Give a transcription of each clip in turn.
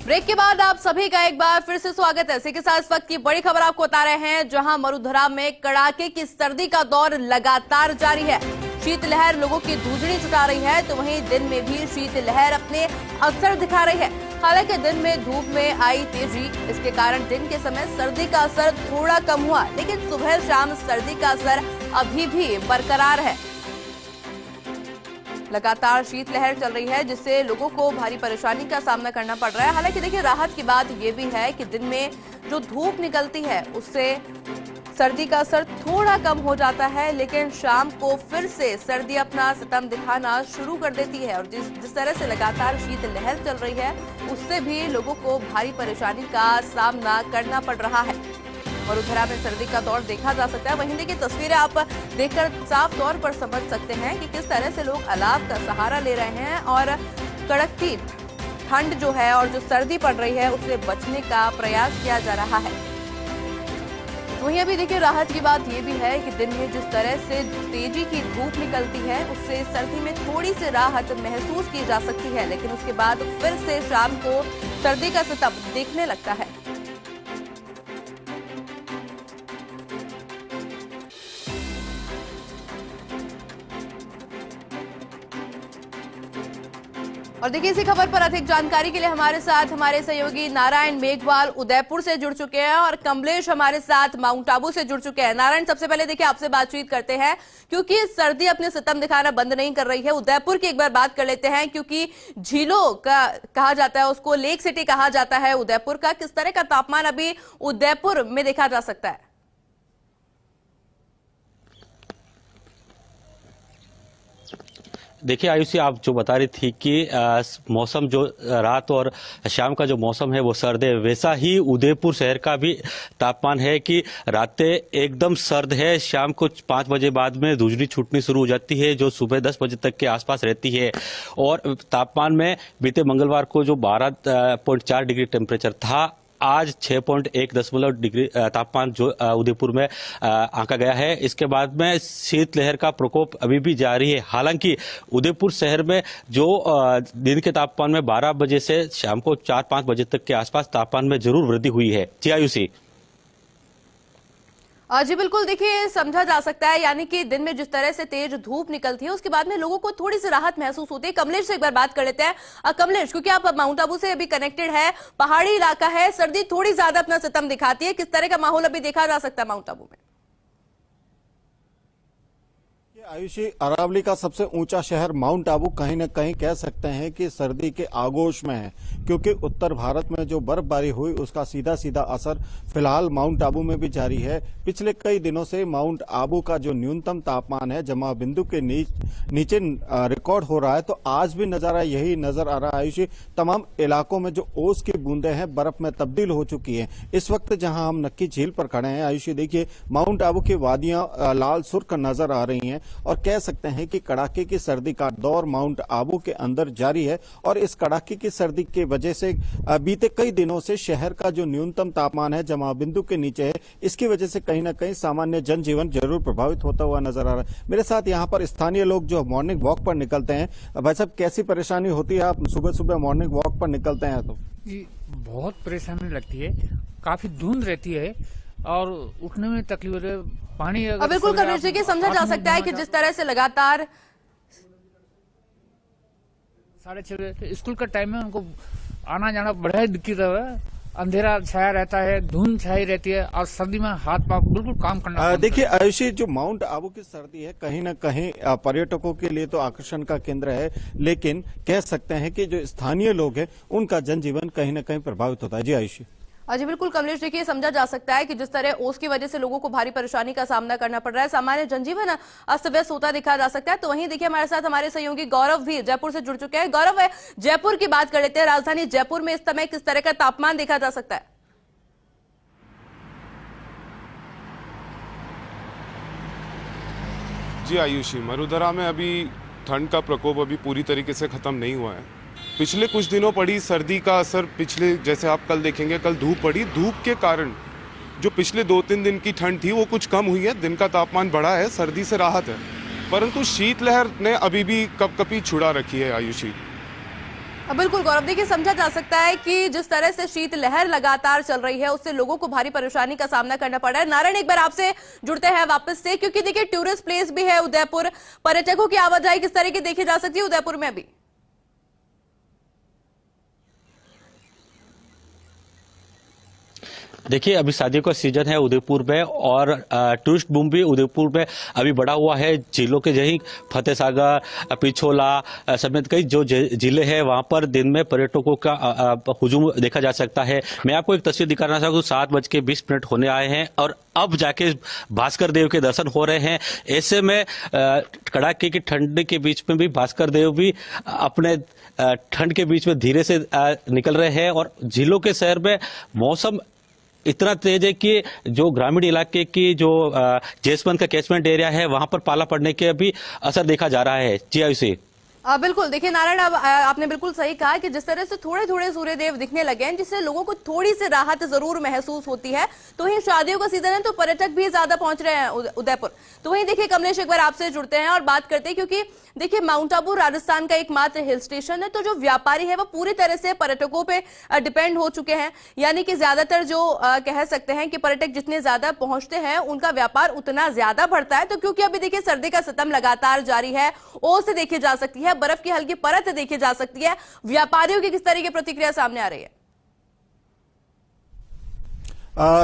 Break के बाद आप सभी का एक बार फिर से स्वागत है। इसी के साथ इस वक्त की बड़ी खबर आपको बता रहे हैं, जहां मरुधरा में कड़ाके की सर्दी का दौर लगातार जारी है। शीतलहर लोगों की धूजड़ी जुटा रही है, तो वहीं दिन में भी शीतलहर अपने असर दिखा रही है। हालांकि दिन में धूप में आई तेजी, इसके कारण दिन के समय सर्दी का असर थोड़ा कम हुआ, लेकिन सुबह शाम सर्दी का असर अभी भी बरकरार है। लगातार शीतलहर चल रही है, जिससे लोगों को भारी परेशानी का सामना करना पड़ रहा है। हालांकि देखिए, राहत की बात यह भी है कि दिन में जो धूप निकलती है उससे सर्दी का असर थोड़ा कम हो जाता है, लेकिन शाम को फिर से सर्दी अपना सितम दिखाना शुरू कर देती है। और जिस तरह से लगातार शीतलहर चल रही है, उससे भी लोगों को भारी परेशानी का सामना करना पड़ रहा है। मरुधरा में सर्दी का दौर देखा जा सकता है। वहीं देखिए, तस्वीरें आप देखकर साफ तौर पर समझ सकते हैं कि किस तरह से लोग अलाव का सहारा ले रहे हैं और कड़कती ठंड जो है और जो सर्दी पड़ रही है उससे बचने का प्रयास किया जा रहा है। वहीं अभी देखिए, राहत की बात यह भी है कि दिन में जिस तरह से तेजी की धूप निकलती है उससे सर्दी में थोड़ी सी राहत महसूस की जा सकती है, लेकिन उसके बाद फिर से शाम को सर्दी का सितम दिखने लगता है। और देखिए, इसी खबर पर अधिक जानकारी के लिए हमारे साथ हमारे सहयोगी नारायण मेघवाल उदयपुर से जुड़ चुके हैं और कमलेश हमारे साथ माउंट आबू से जुड़ चुके हैं। नारायण, सबसे पहले देखिए आपसे बातचीत करते हैं, क्योंकि सर्दी अपने सितम दिखाना बंद नहीं कर रही है। उदयपुर की एक बार बात कर लेते हैं, क्योंकि झीलों का कहा जाता है, उसको लेक सिटी कहा जाता है उदयपुर का। किस तरह का तापमान अभी उदयपुर में देखा जा सकता है? देखिए आयुषी, आप जो बता रही थी कि मौसम जो रात और शाम का जो मौसम है वो सर्द है, वैसा ही उदयपुर शहर का भी तापमान है कि रातें एकदम सर्द है। शाम को 5 बजे बाद में धूजड़ी छूटनी शुरू हो जाती है, जो सुबह 10 बजे तक के आसपास रहती है। और तापमान में बीते मंगलवार को जो 12.4 डिग्री टेम्परेचर था, आज 6.1 डिग्री तापमान जो उदयपुर में आंका गया है। इसके बाद में शीतलहर का प्रकोप अभी भी जारी है। हालांकि उदयपुर शहर में जो दिन के तापमान में 12 बजे से शाम को 4-5 बजे तक के आसपास तापमान में जरूर वृद्धि हुई है। जी आयुषी। जी बिल्कुल, देखिए समझा जा सकता है, यानी कि दिन में जिस तरह से तेज धूप निकलती है उसके बाद में लोगों को थोड़ी सी राहत महसूस होती है। कमलेश से एक बार बात कर लेते हैं। कमलेश, क्योंकि आप माउंट आबू से अभी कनेक्टेड है, पहाड़ी इलाका है, सर्दी थोड़ी ज्यादा अपना सितम दिखाती है। किस तरह का माहौल अभी देखा जा सकता है माउंट आबू में? आयुषी, अरावली का सबसे ऊंचा शहर माउंट आबू कहीं न कहीं कह सकते हैं कि सर्दी के आगोश में है, क्योंकि उत्तर भारत में जो बर्फबारी हुई उसका सीधा सीधा असर फिलहाल माउंट आबू में भी जारी है। पिछले कई दिनों से माउंट आबू का जो न्यूनतम तापमान है जमाव बिंदु के नीचे रिकॉर्ड हो रहा है, तो आज भी नजारा यही नजर आ रहा है। आयुषी, तमाम इलाकों में जो ओस की बूंदें हैं बर्फ में तब्दील हो चुकी है। इस वक्त जहां हम नक्की झील पर खड़े हैं आयुषी, देखिए माउंट आबू की वादियां लाल सुर्ख नजर आ रही हैं और कह सकते हैं कि कड़ाके की सर्दी का दौर माउंट आबू के अंदर जारी है। और इस कड़ाके की सर्दी की वजह से बीते कई दिनों से शहर का जो न्यूनतम तापमान है जमाव बिंदु के नीचे है, इसकी वजह से कहीं ना कहीं सामान्य जनजीवन जरूर प्रभावित होता हुआ नजर आ रहा है। मेरे साथ यहाँ पर स्थानीय लोग जो मॉर्निंग वॉक पर निकलते हैं, भाई साहब कैसी परेशानी होती है? आप सुबह सुबह मॉर्निंग वॉक पर निकलते हैं तो? जी, बहुत परेशानी लगती है, काफी धुंध रहती है और उठने में तकलीफ होती है। पानी बिल्कुल कमलेश जी, की समझा जा सकता है कि जिस तरह से लगातार 6:30 स्कूल का टाइम में उनको आना जाना बड़ा दिक्कत है। अंधेरा छाया रहता है, धुंध छाई रहती है और सर्दी में हाथ पांव बिल्कुल काम करना। देखिए आयुषी, जो माउंट आबू की सर्दी है कहीं न कहीं पर्यटकों के लिए तो आकर्षण का केंद्र है, लेकिन कह सकते हैं कि जो स्थानीय लोग हैं उनका जनजीवन कहीं न कहीं प्रभावित होता है। जी आयुषी। जी बिल्कुल कमलेश, देखिए समझा जा सकता है कि जिस तरह ओस की वजह से लोगों को भारी परेशानी का सामना करना पड़ रहा है, सामान्य जनजीवन अस्त व्यस्त होता दिखा जा सकता है। तो वहीं देखिए, हमारे साथ हमारे सहयोगी गौरव भी जयपुर से जुड़ चुके हैं। गौरव, जयपुर की बात कर लेते हैं। राजधानी जयपुर में इस समय किस तरह का तापमान देखा जा सकता है? जी आयुषी, मरुधरा में अभी ठंड का प्रकोप अभी पूरी तरीके से खत्म नहीं हुआ है। पिछले कुछ दिनों पड़ी सर्दी का असर, पिछले जैसे आप कल देखेंगे, कल धूप पड़ी, धूप के कारण जो पिछले 2-3 दिन की ठंड थी वो कुछ कम हुई है। दिन का तापमान बढ़ा है, सर्दी से राहत है, परंतु शीतलहर ने अभी भी कपकपी छुड़ा रखी है आयुषी। बिल्कुल गौरव, देखिए समझा जा सकता है कि जिस तरह से शीत लहर लगातार चल रही है उससे लोगों को भारी परेशानी का सामना करना पड़ रहा है। नारायण, एक बार आपसे जुड़ते हैं वापस से, क्योंकि देखिए टूरिस्ट प्लेस भी है उदयपुर, पर्यटकों की आवाजाही किस तरह की देखी जा सकती है उदयपुर में अभी? देखिए अभी शादियों का सीजन है उदयपुर में और टूरिस्ट बूम भी उदयपुर में अभी बढ़ा हुआ है। जिलों के जही फतेह सागर, पिछोला समेत कई जो जिले हैं वहां पर दिन में पर्यटकों का हुजूम देखा जा सकता है। मैं आपको एक तस्वीर दिखाना चाहूँ, 7:20 होने आए हैं और अब जाके भास्कर देव के दर्शन हो रहे हैं। ऐसे में कड़ाके की ठंड के बीच में भी भास्कर देव भी अपने ठंड के बीच में धीरे से निकल रहे हैं और जिलों के शहर में मौसम इतना तेज है कि जो ग्रामीण इलाके की जो जेसमंद का कैचमेंट एरिया है वहां पर पाला पड़ने के अभी असर देखा जा रहा है। जी आयुषी। बिल्कुल, देखिए नारायण, अब आपने बिल्कुल सही कहा कि जिस तरह से थोड़े थोड़े सूर्यदेव दिखने लगे हैं जिससे लोगों को थोड़ी सी राहत जरूर महसूस होती है। तो वहीं शादियों का सीजन है तो पर्यटक भी ज्यादा पहुंच रहे हैं उदयपुर। तो वहीं देखिए कमलेश, एक बार आपसे जुड़ते हैं और बात करते हैं, क्योंकि देखिए माउंट आबू राजस्थान का एकमात्र हिल स्टेशन है, तो जो व्यापारी है वो पूरी तरह से पर्यटकों पे डिपेंड हो चुके हैं। यानी कि ज्यादातर जो कह सकते हैं कि पर्यटक जितने ज्यादा पहुंचते हैं उनका व्यापार उतना ज्यादा बढ़ता है। तो क्योंकि अभी देखिए सर्दी का सितम लगातार जारी है, ओस देखी जा सकती है, बर्फ की हल्की परत देखी जा सकती है, व्यापारियों की किस तरह की प्रतिक्रिया सामने आ रही है?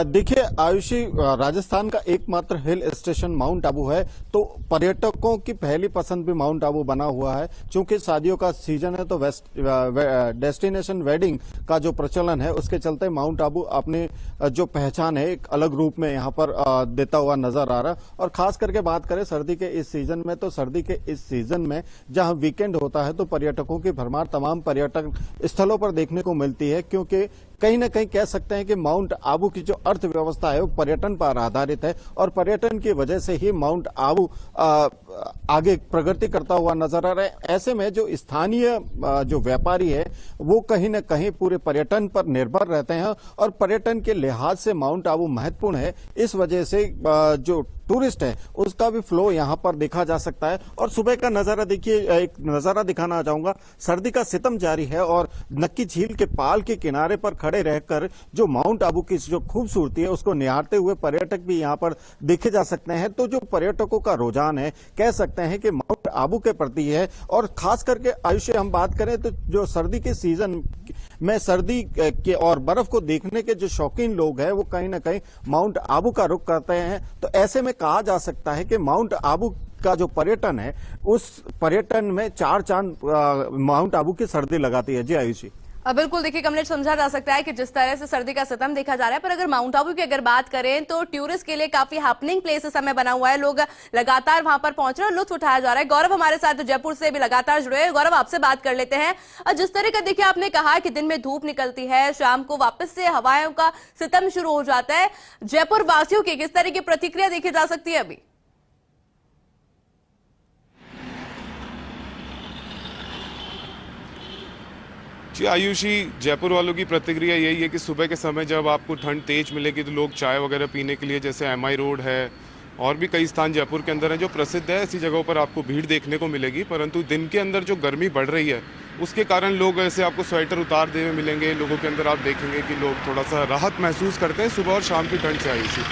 देखिए आयुषी, राजस्थान का एकमात्र हिल स्टेशन माउंट आबू है, तो पर्यटकों की पहली पसंद भी माउंट आबू बना हुआ है। चूंकि शादियों का सीजन है तो डेस्टिनेशन वेडिंग का जो प्रचलन है उसके चलते माउंट आबू अपनी जो पहचान है एक अलग रूप में यहाँ पर देता हुआ नजर आ रहा है। और खास करके बात करें सर्दी के इस सीजन में, तो सर्दी के इस सीजन में जहां वीकेंड होता है तो पर्यटकों की भरमार तमाम पर्यटक स्थलों पर देखने को मिलती है, क्योंकि कहीं ना कहीं कह सकते हैं कि माउंट आबू की जो अर्थव्यवस्था है वो पर्यटन पर आधारित है और पर्यटन की वजह से ही माउंट आबू आगे प्रगति करता हुआ नजर आ रहा है। ऐसे में जो स्थानीय जो व्यापारी है वो कहीं ना कहीं पूरे पर्यटन पर निर्भर रहते हैं और पर्यटन के लिहाज से माउंट आबू महत्वपूर्ण है। इस वजह से जो टूरिस्ट है उसका भी फ्लो यहां पर देखा जा सकता है। और सुबह का नजारा देखिए, एक नजारा दिखाना चाहूंगा। सर्दी का सितम जारी है और नक्की झील के पाल के किनारे पर खड़े रहकर जो माउंट आबू की जो खूबसूरती है उसको निहारते हुए पर्यटक भी यहां पर देखे जा सकते हैं। तो जो पर्यटकों का रुझान है कह सकते हैं कि माउंट आबू के प्रति है। और खास करके आयुष्य हम बात करें तो जो सर्दी के सीजन में सर्दी के और बर्फ को देखने के जो शौकीन लोग हैं वो कहीं ना कहीं माउंट आबू का रुख करते हैं। तो ऐसे में कहा जा सकता है कि माउंट आबू का जो पर्यटन है उस पर्यटन में चार चांद माउंट आबू की सर्दी लगाती है। जी आयुषी। बिल्कुल, देखिए कमलेश, समझा जा सकता है कि जिस तरह से सर्दी का सितम देखा जा रहा है, पर अगर माउंट आबू की अगर बात करें तो टूरिस्ट के लिए काफी हैपनिंग प्लेस इस समय बना हुआ है। लोग लगातार वहां पर पहुंच रहे हैं, लुत्फ उठाया जा रहा है। गौरव हमारे साथ जयपुर से भी लगातार जुड़े हैं। गौरव, आपसे बात कर लेते हैं। जिस तरह का देखिए आपने कहा कि दिन में धूप निकलती है, शाम को वापस से हवाओं का सितम शुरू हो जाता है, जयपुर वासियों की किस तरह की प्रतिक्रिया देखी जा सकती है अभी? जी आयुषी, जयपुर वालों की प्रतिक्रिया यही है कि सुबह के समय जब आपको ठंड तेज मिलेगी तो लोग चाय वगैरह पीने के लिए, जैसे MI रोड है और भी कई स्थान जयपुर के अंदर हैं जो प्रसिद्ध है, ऐसी जगहों पर आपको भीड़ देखने को मिलेगी। परंतु दिन के अंदर जो गर्मी बढ़ रही है उसके कारण लोग ऐसे आपको स्वेटर उतारते हुए मिलेंगे। लोगों के अंदर आप देखेंगे कि लोग थोड़ा सा राहत महसूस करते हैं सुबह और शाम की ठंड से। आयुषी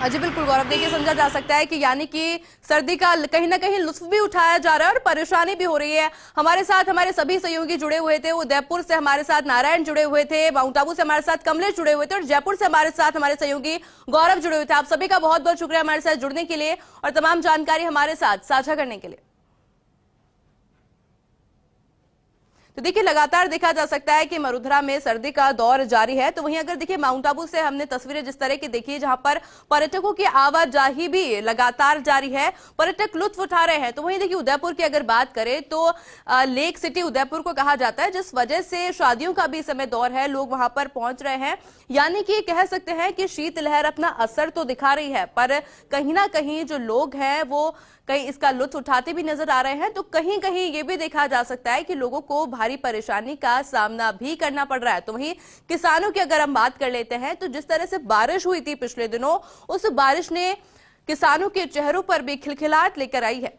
जी बिल्कुल गौरव, देखिए समझा जा सकता है कि यानी कि सर्दी का कहीं ना कहीं लुत्फ भी उठाया जा रहा है और परेशानी भी हो रही है। हमारे साथ हमारे सभी सहयोगी जुड़े हुए थे। उदयपुर से हमारे साथ नारायण जुड़े हुए थे, माउंट आबू से हमारे साथ कमलेश जुड़े हुए थे और जयपुर से हमारे साथ हमारे सहयोगी गौरव जुड़े हुए थे। आप सभी का बहुत बहुत शुक्रिया हमारे साथ जुड़ने के लिए और तमाम जानकारी हमारे साथ साझा करने के लिए। तो देखिए लगातार देखा जा सकता है कि मरुधरा में सर्दी का दौर जारी है। तो वहीं अगर देखिए माउंट आबू से हमने तस्वीरें जिस तरह की देखी जहां पर पर्यटकों की आवाजाही भी लगातार जारी है, पर्यटक लुत्फ उठा रहे हैं। तो वहीं देखिए उदयपुर की अगर बात करें तो लेक सिटी उदयपुर को कहा जाता है, जिस वजह से शादियों का भी समय दौर है, लोग वहां पर पहुंच रहे हैं। यानी कि कह सकते हैं कि शीतलहर अपना असर तो दिखा रही है, पर कहीं ना कहीं जो लोग हैं वो कहीं इसका लुत्फ उठाते भी नजर आ रहे हैं। तो कहीं कहीं ये भी देखा जा सकता है कि लोगों को भारी परेशानी का सामना भी करना पड़ रहा है। तो वहीं किसानों की अगर हम बात कर लेते हैं तो जिस तरह से बारिश हुई थी पिछले दिनों, उस बारिश ने किसानों के चेहरों पर भी खिलखिलाहट लेकर आई है।